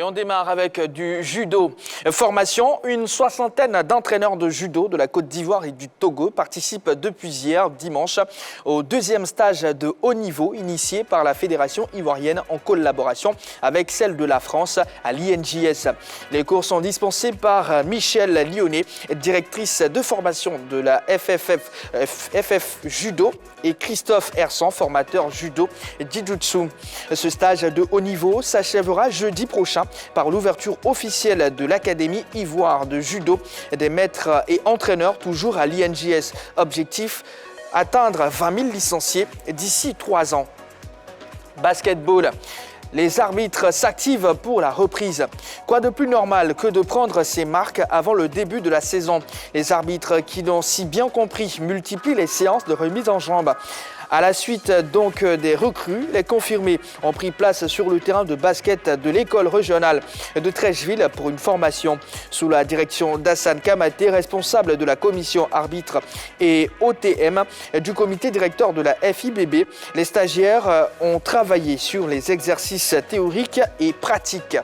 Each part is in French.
on démarre avec du judo. Formation, une soixantaine d'entraîneurs de judo de la Côte d'Ivoire et du Togo participent depuis hier, dimanche, au deuxième stage de haut niveau initié par la Fédération ivoirienne en collaboration avec celle de la France à l'INJS. Les cours sont dispensés par Michel Lyonnais, directrice de formation de la FF Judo, et Christophe Hersan, formateur judo et Jiu-Jitsu. Ce stage de haut niveau s'achèvera jeudi prochain par l'ouverture officielle de l'Académie Ivoire de judo des maîtres et entraîneurs, toujours à l'INJS. Objectif, atteindre 20 000 licenciés d'ici 3 ans. Basketball. Les arbitres s'activent pour la reprise. Quoi de plus normal que de prendre ces marques avant le début de la saison? Les arbitres qui l'ont si bien compris multiplient les séances de remise en jambe. À la suite donc des recrues, les confirmés ont pris place sur le terrain de basket de l'école régionale de Trècheville pour une formation. Sous la direction d'Hassan Kamaté, responsable de la commission arbitre et OTM du comité directeur de la FIBB, les stagiaires ont travaillé sur les exercices théoriques et pratiques.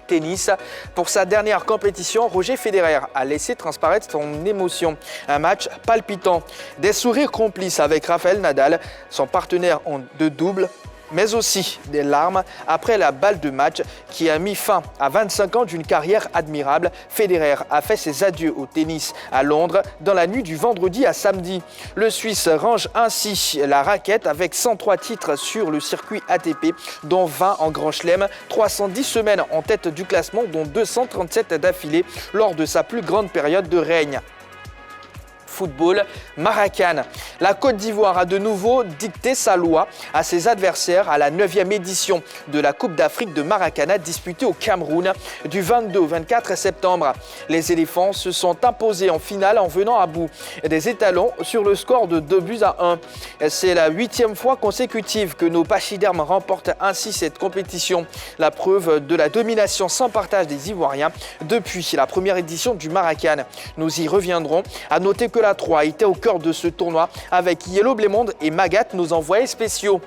Tennis. Pour sa dernière compétition, Roger Federer a laissé transparaître son émotion. Un match palpitant. Des sourires complices avec Rafael Nadal, son partenaire de double, mais aussi des larmes après la balle de match qui a mis fin à 25 ans d'une carrière admirable. Federer a fait ses adieux au tennis à Londres dans la nuit du vendredi à samedi. Le Suisse range ainsi la raquette avec 103 titres sur le circuit ATP, dont 20 en Grand Chelem, 310 semaines en tête du classement, dont 237 d'affilée lors de sa plus grande période de règne. Football, Maracanã. La Côte d'Ivoire a de nouveau dicté sa loi à ses adversaires à la 9e édition de la Coupe d'Afrique de Maracanã disputée au Cameroun du 22 au 24 septembre. Les éléphants se sont imposés en finale en venant à bout des étalons sur le score de 2-1. C'est la 8e fois consécutive que nos pachydermes remportent ainsi cette compétition. La preuve de la domination sans partage des Ivoiriens depuis la première édition du Maracanã. Nous y reviendrons. À noter que la 3 était au cœur de ce tournoi avec Yellow Blémonde et Magat, nos envoyés spéciaux.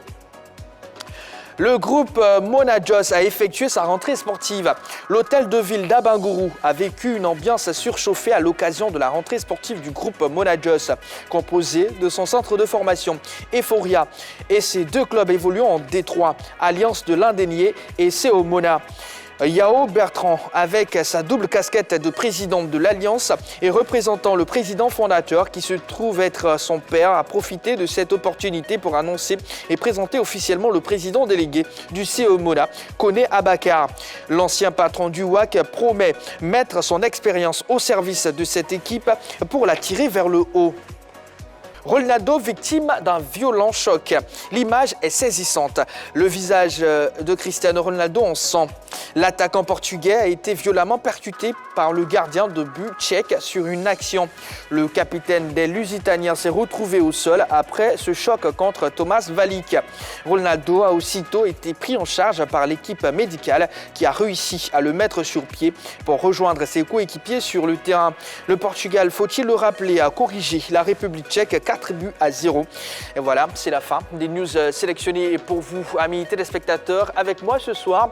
Le groupe Mona Jos a effectué sa rentrée sportive. L'hôtel de ville d'Abangourou a vécu une ambiance surchauffée à l'occasion de la rentrée sportive du groupe Mona Jos, composé de son centre de formation Euphoria et ses deux clubs évoluant en D3, Alliance de l'Indénié et CO Mona. Yao Bertrand, avec sa double casquette de président de l'Alliance et représentant le président fondateur qui se trouve être son père, a profité de cette opportunité pour annoncer et présenter officiellement le président délégué du CO Mona, Koné Abakar. L'ancien patron du WAC promet mettre son expérience au service de cette équipe pour la tirer vers le haut. Ronaldo victime d'un violent choc. L'image est saisissante. Le visage de Cristiano Ronaldo en sang. L'attaquant portugais a été violemment percuté par le gardien de but tchèque sur une action. Le capitaine des Lusitaniens s'est retrouvé au sol après ce choc contre Thomas Valick. Ronaldo a aussitôt été pris en charge par l'équipe médicale qui a réussi à le mettre sur pied pour rejoindre ses coéquipiers sur le terrain. Le Portugal, faut-il le rappeler, a corrigé la République tchèque 4-0. Et voilà, c'est la fin des news sélectionnées pour vous, amis téléspectateurs. Avec moi ce soir,